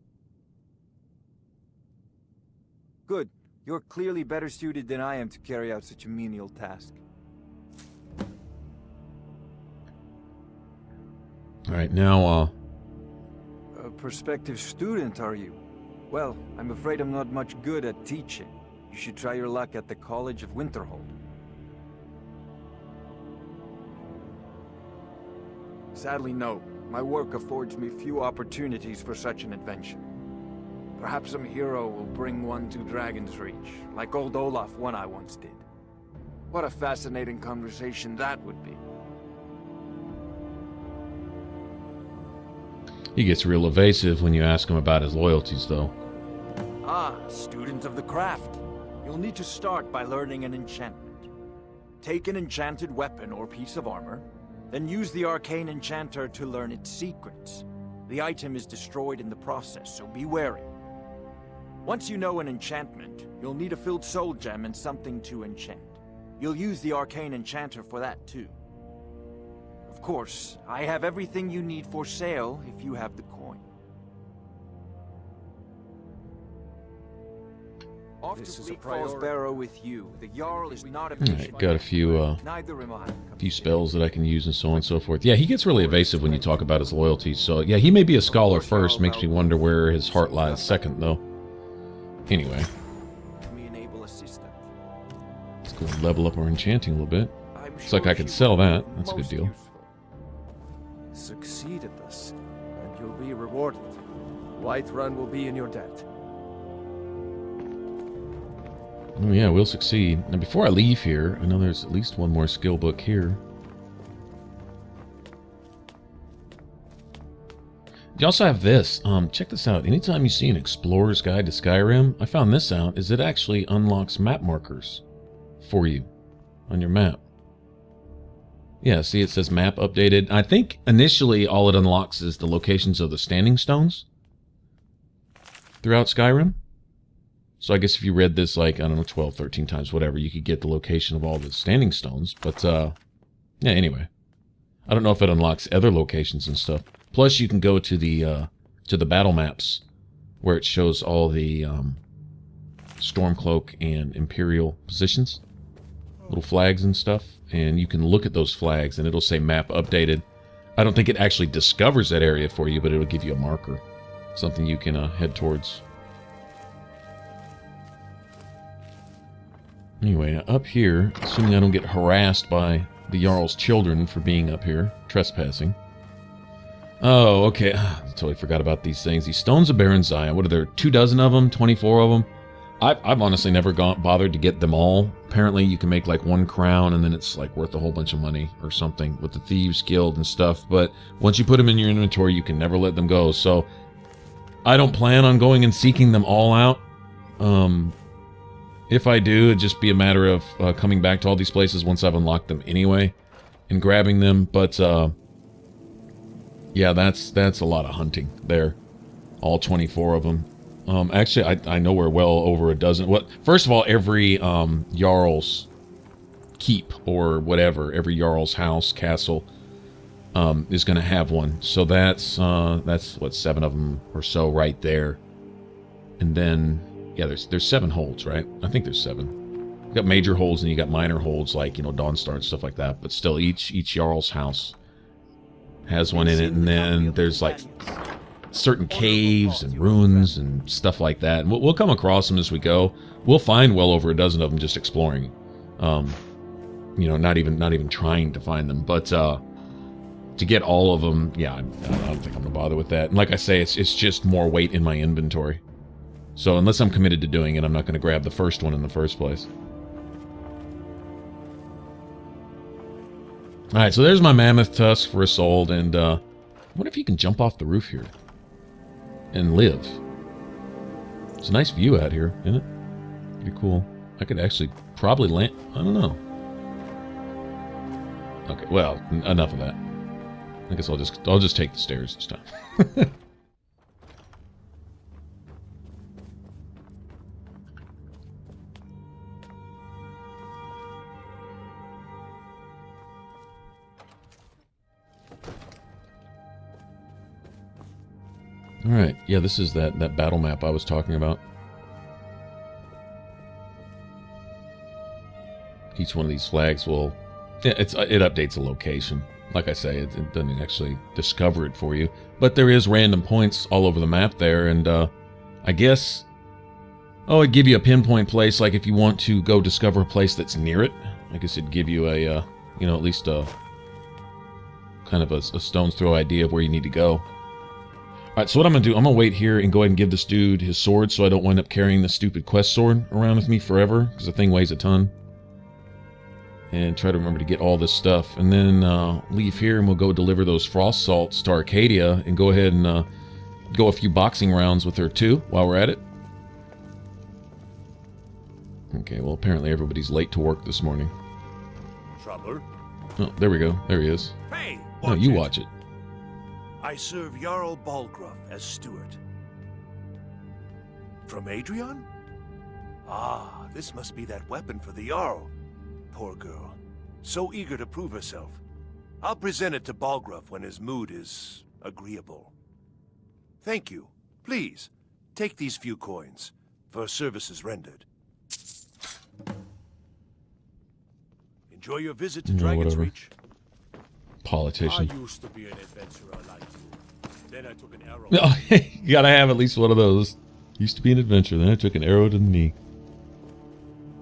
Speaker 16: Good. You're clearly better suited than I am to carry out such a menial task.
Speaker 1: Alright, now,
Speaker 16: A prospective student, are you? Well, I'm afraid I'm not much good at teaching. You should try your luck at the College of Winterhold. Sadly, no. My work affords me few opportunities for such an adventure. Perhaps some hero will bring one to Dragon's Reach, like old Olaf one I once did. What a fascinating conversation that would be.
Speaker 1: he gets real evasive when you ask him about his loyalties, though.
Speaker 16: Ah, student of the craft. You'll need to start by learning an enchantment. Take an enchanted weapon or piece of armor, then use the arcane enchanter to learn its secrets. The item is destroyed in the process, so be wary. Once you know an enchantment, you'll need a filled soul gem and something to enchant. You'll use the arcane enchanter for that too. Of course, I have everything you need for sale if you have the coin. Off
Speaker 10: This
Speaker 16: to
Speaker 10: is a
Speaker 16: Bleak Falls
Speaker 10: priority.
Speaker 16: Barrow with you. The Jarl is not a
Speaker 1: Alright, got a few
Speaker 16: Neither am I.
Speaker 1: few spells that I can use and so on and so forth. Yeah, he gets really evasive when you talk about his loyalty. So yeah, he may be a scholar first. Makes me wonder where his heart lies second, though. Anyway,
Speaker 16: Me an able assistant.
Speaker 1: let's go level up our enchanting a little bit. Looks like I could sell that. That's a good deal.
Speaker 10: Succeed at this, and you'll be rewarded. Whiterun will be in your debt.
Speaker 1: Oh yeah, we'll succeed. Now before I leave here, I know there's at least one more skill book here. You also have this. Check this out. Anytime you see an explorer's guide to Skyrim, I found this out, is it actually unlocks map markers for you on your map. Yeah, see it says map updated. I think initially all it unlocks is the locations of the standing stones throughout Skyrim. So I guess if you read this like, I don't know, 12, 13 times, whatever, you could get the location of all the standing stones. But, yeah, anyway. I don't know if it unlocks other locations and stuff. Plus, you can go to the battle maps where it shows all the Stormcloak and Imperial positions. Little flags and stuff. And you can look at those flags and it'll say map updated. I don't think it actually discovers that area for you, but it'll give you a marker. Something you can head towards. Anyway, up here, assuming I don't get harassed by the Jarl's children for being up here, trespassing. Oh, okay. I totally forgot about these things. These Stones of Baron Zion. What are there? 24 of them? 24 of them? I've honestly never bothered to get them all. Apparently, you can make like one crown, and then it's like worth a whole bunch of money or something with the Thieves Guild and stuff. But once you put them in your inventory, you can never let them go. So I don't plan on going and seeking them all out. If I do, it'd just be a matter of coming back to all these places once I've unlocked them anyway and grabbing them. But yeah, that's a lot of hunting there. All 24 of them. Actually, I know we're well over a dozen. First of all, every Jarl's keep or whatever, every Jarl's house, castle, is going to have one. So that's what, 7 of them or so right there. And then, yeah, there's 7 holds, right? I think there's 7. You got major holds and you got minor holds like, you know, Dawnstar and stuff like that. But still, each Jarl's house has one in it. And then there's like certain caves and ruins and stuff like that. And we'll come across them as we go. We'll find well over a dozen of them just exploring. You know, not even trying to find them. But to get all of them, yeah, I don't think I'm gonna bother with that. And like I say, it's just more weight in my inventory. So unless I'm committed to doing it, I'm not gonna grab the first one in the first place. All right, so there's my mammoth tusk for a sold, and what if you can jump off the roof here and live? It's a nice view out here, isn't it? Pretty cool. I could actually probably land. I don't know. Okay, well, enough of that. I guess I'll just take the stairs this time. Alright, yeah, this is that battle map I was talking about. Each one of these flags will... Yeah, it updates a location. Like I say, it doesn't actually discover it for you. But there is random points all over the map there, and I guess... Oh, it'd give you a pinpoint place, like if you want to go discover a place that's near it. I guess it'd give you a, you know, at least a... kind of a stone's throw idea of where you need to go. Alright, so what I'm going to do, I'm going to wait here and go ahead and give this dude his sword so I don't wind up carrying the stupid quest sword around with me forever, because the thing weighs a ton. And try to remember to get all this stuff. And then leave here and we'll go deliver those frost salts to Arcadia and go ahead and go a few boxing rounds with her too while we're at it. Okay, well, apparently everybody's late to work this morning.
Speaker 2: Trouble?
Speaker 1: Oh, there we go. There he is.
Speaker 14: Hey,
Speaker 1: No, you watch it.
Speaker 14: I serve Jarl Balgruuf as steward. From Adrian? Ah, this must be that weapon for the Jarl. Poor girl. So eager to prove herself. I'll present it to Balgruuf when his mood is agreeable. Thank you. Please, take these few coins for services rendered. Enjoy your visit to
Speaker 1: No,
Speaker 14: Dragon's
Speaker 1: whatever.
Speaker 14: Reach.
Speaker 1: Politician.
Speaker 2: I used to be an adventurer like you. Then I took an arrow.
Speaker 1: Oh, you gotta have at least one of those. Used to be an adventurer, then I took an arrow to the knee.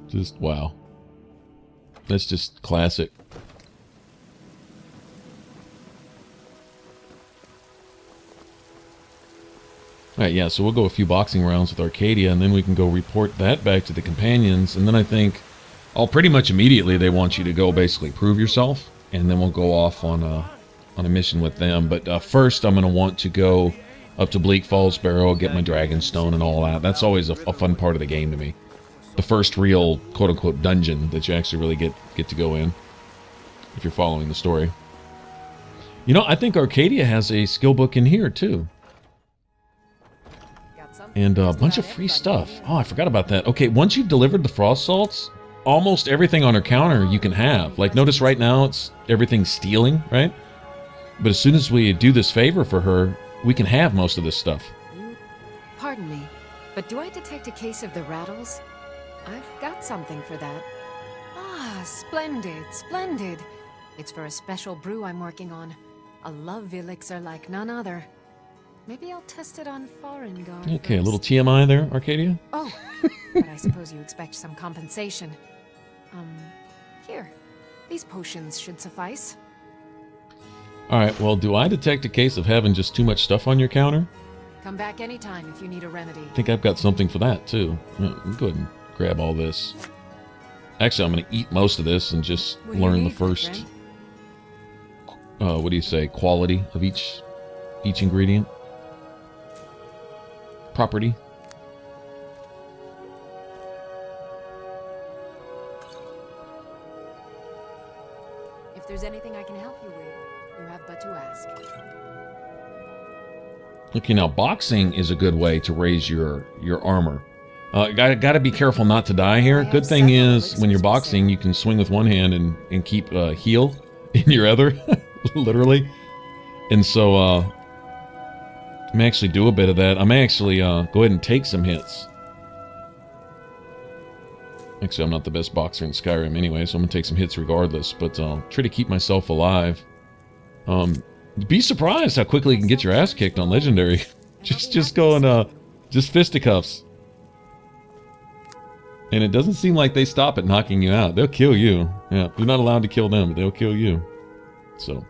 Speaker 1: Just, wow. That's just classic. Alright, yeah, so we'll go a few boxing rounds with Arcadia, and then we can go report that back to the companions, and then I think, pretty much immediately they want you to go basically prove yourself, and then we'll go off on a mission with them. But first I'm going to want to go up to Bleak Falls Barrow, get my Dragonstone and all that. That's always a fun part of the game to me. The first real quote-unquote dungeon that you actually really get to go in, if you're following the story. You know, I think Arcadia has a skill book in here too. And a bunch of free stuff. Oh, I forgot about that. Okay, once you've delivered the frost salts, almost everything on her counter you can have. Like, notice right now it's everything's stealing, right? But as soon as we do this favor for her, we can have most of this stuff.
Speaker 17: Pardon me, but do I detect a case of the rattles? I've got something for that. Ah, splendid, splendid. It's for a special brew I'm working on. A love elixir like none other. Maybe I'll test it on foreign guard.
Speaker 1: Okay, a little TMI there, Arcadia.
Speaker 17: Oh, but I suppose you expect some compensation. Here. These potions should suffice.
Speaker 1: Alright, well, do I detect a case of having just too much stuff on your counter?
Speaker 17: Come back anytime if you need a remedy.
Speaker 1: I think I've got something for that, too. Yeah, let me go ahead and grab all this. Actually, I'm going to eat most of this and just learn the first, what do you say, quality of each ingredient. Property.
Speaker 17: If there's anything I can help you with, you have but to ask.
Speaker 1: Okay, now boxing is a good way to raise your armor. Gotta be careful not to die here. Good thing is, when you're boxing, you can swing with one hand and keep heal in your other, literally. And so, I may actually do a bit of that. I may actually go ahead and take some hits. Actually, I'm not the best boxer in Skyrim anyway, so I'm going to take some hits regardless. But I'll try to keep myself alive. Be surprised how quickly you can get your ass kicked on Legendary. just going, just fisticuffs. And it doesn't seem like they stop at knocking you out. They'll kill you. Yeah, you're not allowed to kill them, but they'll kill you. So...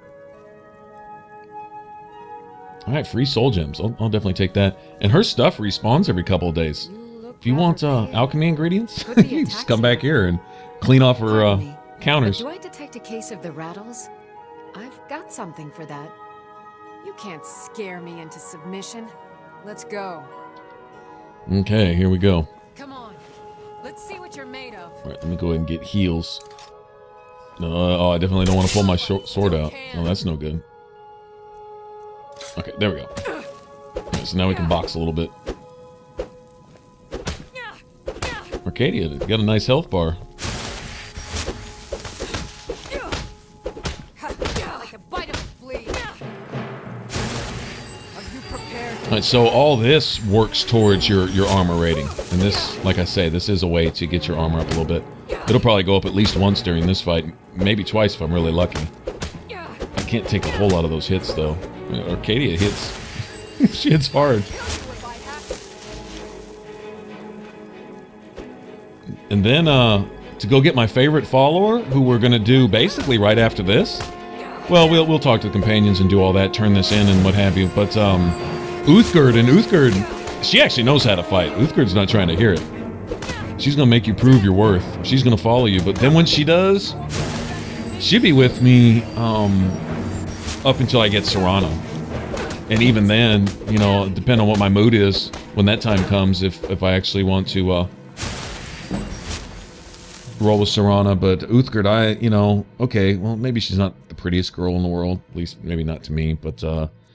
Speaker 1: Alright, free soul gems. I'll definitely take that. And her stuff respawns every couple of days. If you want alchemy ingredients, you just come back here and clean off her counters.
Speaker 17: Do I detect a case of the rattles? I've got something for that. You can't scare me into submission. Let's go.
Speaker 1: Okay, here we go.
Speaker 17: Come on. Let's see what you're made of.
Speaker 1: Alright, let me go ahead and get heals. Oh, I definitely don't want to pull my sword out. Oh, that's no good. Okay, there we go. Okay, so now we can box a little bit. Arcadia, you got a nice health bar. Alright, so all this works towards your armor rating. And this, like I say, this is a way to get your armor up a little bit. It'll probably go up at least once during this fight. Maybe twice if I'm really lucky. I can't take a whole lot of those hits, though. Arcadia hits. She hits hard. And then, to go get my favorite follower, who we're gonna do basically right after this. Well, we'll talk to the companions and do all that, turn this in and what have you. But, Uthgerd, she actually knows how to fight. Uthgerd's not trying to hear it. She's gonna make you prove your worth. She's gonna follow you. But then when she does, she'll be with me, up until I get Serrano. And even then, you know, depending on what my mood is when that time comes, if I actually want to roll with Serana, but Uthgard, you know, okay, well, maybe she's not the prettiest girl in the world, at least maybe not to me, but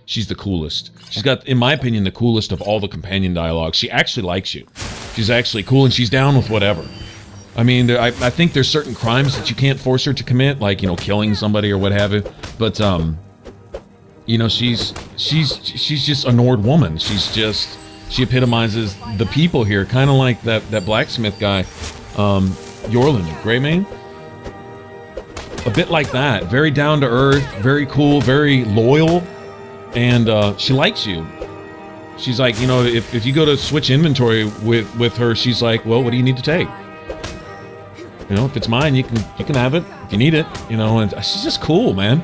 Speaker 1: she's the coolest. She's got, in my opinion, the coolest of all the companion dialogues. She actually likes you. She's actually cool, and she's down with whatever. I mean, I think there's certain crimes that you can't force her to commit, like, you know, killing somebody or what have you, but, you know, she's just a Nord woman. She epitomizes the people here, kind of like that blacksmith guy, Yorlin, Greymane. A bit like that. Very down to earth, very cool, very loyal, and she likes you. She's like, you know, if you go to switch inventory with her, she's like, well, what do you need to take? You know, if it's mine, you can have it if you need it. You know, and she's just cool, man.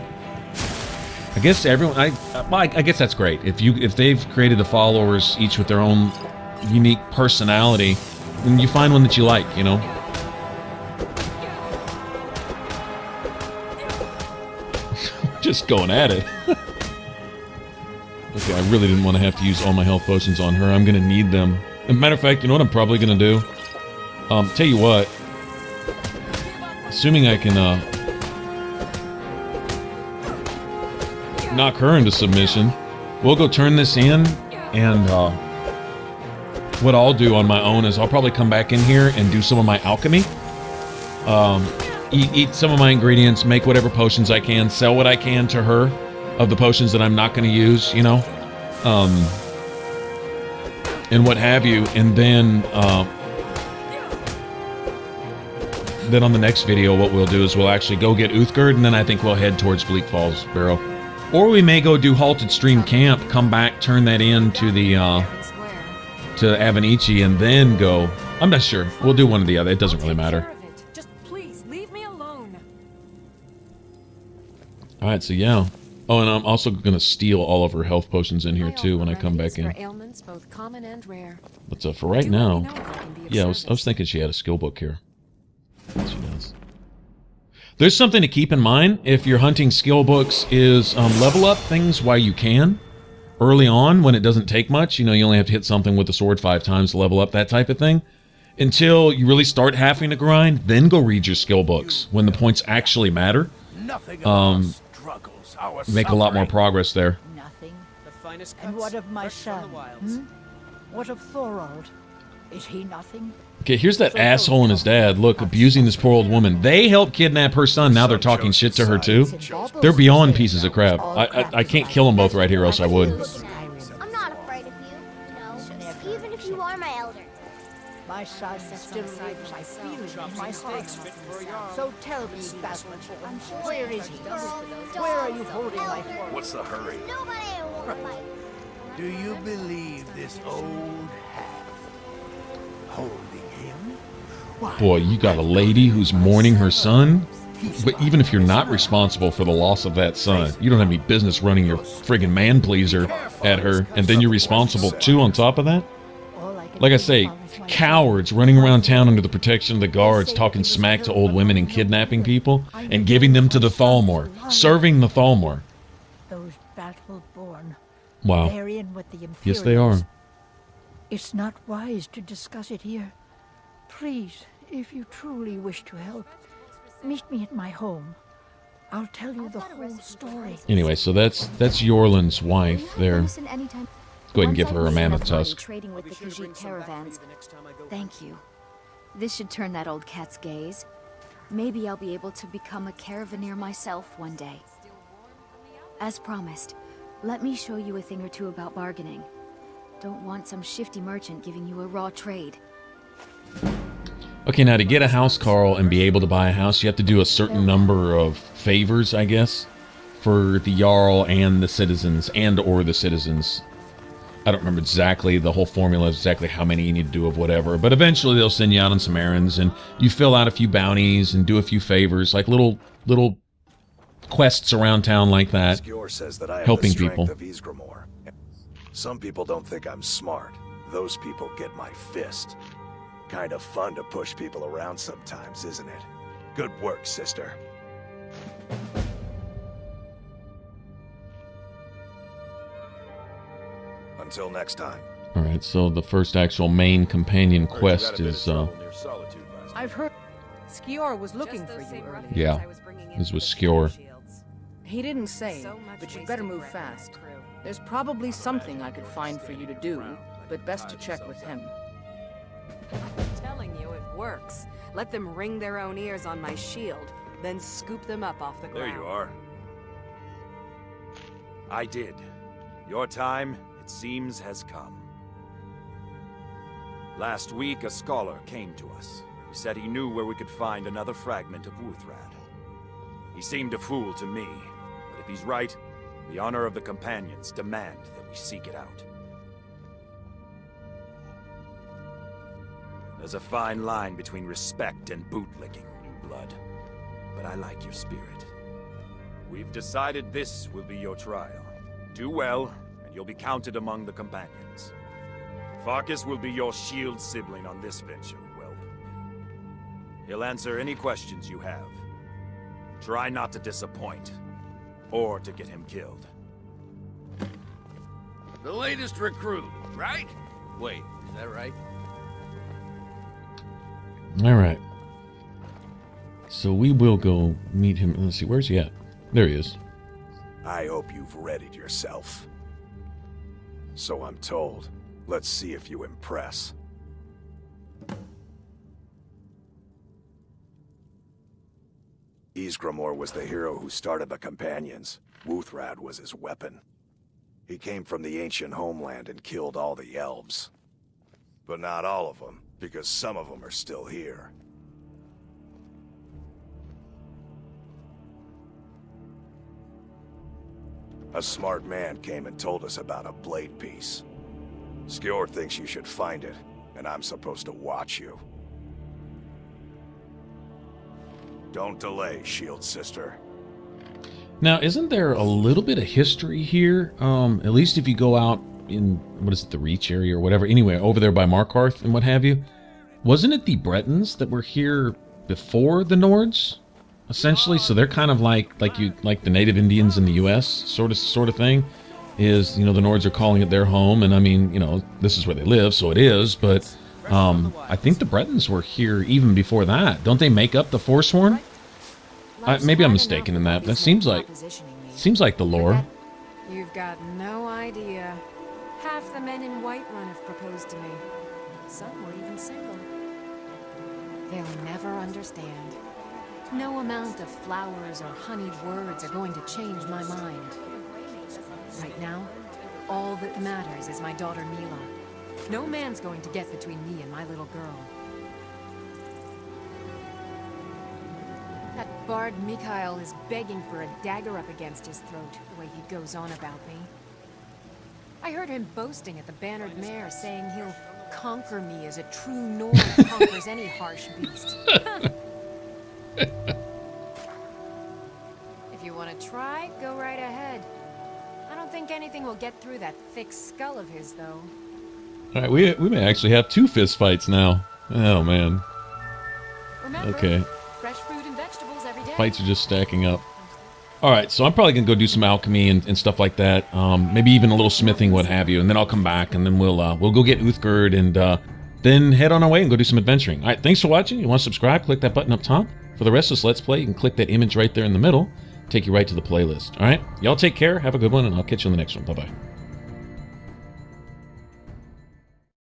Speaker 1: I guess everyone. I guess that's great. If they've created the followers each with their own unique personality, then you find one that you like. You know. Just going at it. Okay, I really didn't want to have to use all my health potions on her. I'm gonna need them. As a matter of fact, you know what I'm probably gonna do? Tell you what. Assuming I can knock her into submission, we'll go turn this in, and what I'll do on my own is I'll probably come back in here and do some of my alchemy. Eat some of my ingredients, make whatever potions I can, sell what I can to her of the potions that I'm not going to use, you know, and what have you, and then on the next video, what we'll do is we'll actually go get Uthgard, and then I think we'll head towards Bleak Falls Barrow. Or we may go do Halted Stream Camp, come back, turn that in to the, to Avenici, and then go. I'm not sure. We'll do one or the other. It doesn't really matter.
Speaker 6: Just please, leave me alone.
Speaker 1: Alright, so yeah. Oh, and I'm also going to steal all of her health potions in here, too, when I come back in.
Speaker 17: Ailments, both common and rare.
Speaker 1: But for right now, yeah, I was thinking she had a skill book here. She does. There's something to keep in mind if you're hunting skill books is level up things while you can. Early on, when it doesn't take much, you know, you only have to hit something with the sword 5 times to level up, that type of thing. Until you really start having to grind, then go read your skill books when the points actually matter. Make a lot more progress there.
Speaker 11: Nothing. And what of my son? What of Thorold? Is he nothing?
Speaker 1: Okay, here's that asshole and his dad, look, abusing this poor old woman. They helped kidnap her son, now they're talking shit to her too. They're beyond pieces of crap. I can't kill them both right here, else I would.
Speaker 18: I'm not afraid of you, even if you are my elder.
Speaker 11: My son still lives, I feel it in my heart. So tell me, Battleborn, where is he? Where are you holding my form?
Speaker 13: What's the hurry?
Speaker 14: Do you believe this old hat holding him?
Speaker 1: Boy, you got a lady who's mourning her son? But even if you're not responsible for the loss of that son, you don't have any business running your friggin' man-pleaser at her, and then you're responsible too on top of that? Like I say, cowards running around town under the protection of the guards, talking smack to old women and kidnapping people, and giving them to the Thalmor, serving the Thalmor.
Speaker 11: Those Battleborn.
Speaker 1: Wow.
Speaker 11: They're in with the Imperials.
Speaker 1: Yes, they are.
Speaker 11: It's not wise to discuss it here. Please, if you truly wish to help, meet me at my home. I'll tell you the whole story.
Speaker 1: Anyway, so that's Yorlin's wife there. Go ahead and give her a mammoth tusk.
Speaker 4: Trading with the Khajiit caravans. Thank you. This should turn that old cat's gaze. Maybe I'll be able to become a caravaneer myself one day. As promised, let me show you a thing or two about bargaining. Don't want some shifty merchant giving you a raw trade.
Speaker 1: Okay, now to get a house, Carl, and be able to buy a house, you have to do a certain number of favors, I guess, for the Jarl and the citizens, and/or the citizens. I don't remember exactly the whole formula, exactly how many you need to do of whatever, but eventually they'll send you out on some errands, and you fill out a few bounties and do a few favors, like little quests around town like that, helping people.
Speaker 13: Some people don't think I'm smart. Those people get my fist. Kind of fun to push people around sometimes, isn't it? Good work, sister. Until next time.
Speaker 1: Alright, so the first actual main companion quest is,
Speaker 3: I've heard. Skior was looking for you earlier.
Speaker 1: Yeah, this was Skior.
Speaker 3: He didn't say, but you'd better move fast. There's probably something I could find for you to do, but best to check with him.
Speaker 6: I'm telling you, it works. Let them ring their own ears on my shield, then scoop them up off the ground.
Speaker 12: There you are. I did. Your time, it seems, has come. Last week, a scholar came to us. He said he knew where we could find another fragment of Wuuthrad. He seemed a fool to me, but if he's right, the honor of the Companions demand that we seek it out. There's a fine line between respect and bootlicking, new blood. But I like your spirit. We've decided this will be your trial. Do well, and you'll be counted among the Companions. Farkas will be your shield sibling on this venture, whelp. He'll answer any questions you have. Try not to disappoint, or to get him killed.
Speaker 9: The latest recruit, right?
Speaker 7: Wait, is that right?
Speaker 1: All right. So we will go meet him. Let's see, where's he at? There he is.
Speaker 13: I hope you've readied yourself. So I'm told. Let's see if you impress. Ysgramor was the hero who started the Companions. Wuuthrad was his weapon. He came from the ancient homeland and killed all the elves. But not all of them, because some of them are still here. A smart man came and told us about a blade piece. Skior thinks you should find it, and I'm supposed to watch you. Don't delay, Shield Sister.
Speaker 1: Now, isn't there a little bit of history here? At least if you go out in, what is it, the Reach area or whatever. Anyway, over there by Markarth and what have you. Wasn't it the Bretons that were here before the Nords? Essentially, so they're kind of like the native Indians in the U.S. sort of thing. Is, you know, the Nords are calling it their home, and I mean, you know, this is where they live, so it is. But I think the Bretons were here even before that. Don't they make up the Forsworn? Maybe I'm mistaken in that. That seems like the lore.
Speaker 17: You've got no idea. Half the men in Whiterun have proposed to me. Some were even single. They'll never understand. No amount of flowers or honeyed words are going to change my mind. Right now, all that matters is my daughter Mila. No man's going to get between me and my little girl. That bard Mikhail is begging for a dagger up against his throat, the way he goes on about me. I heard him boasting at the Bannered Mare, saying he'll conquer me as a true Nord conquers any harsh beast. If you want to try, go right ahead. I don't think anything will get through that thick skull of his, though.
Speaker 1: All right, we may actually have 2 fist fights now. Oh man.
Speaker 17: Remember,
Speaker 1: okay.
Speaker 17: Fresh fruit and vegetables every day.
Speaker 1: Fights are just stacking up. All right, so I'm probably gonna go do some alchemy and stuff like that. Maybe even a little smithing, what have you, and then I'll come back and then we'll go get Uthgerd and then head on our way and go do some adventuring. All right, thanks for watching. You want to subscribe? Click that button up top. For the rest of this Let's Play, you can click that image right there in the middle. Take you right to the playlist. All right, y'all take care. Have a good one, and I'll catch you on the next one. Bye bye.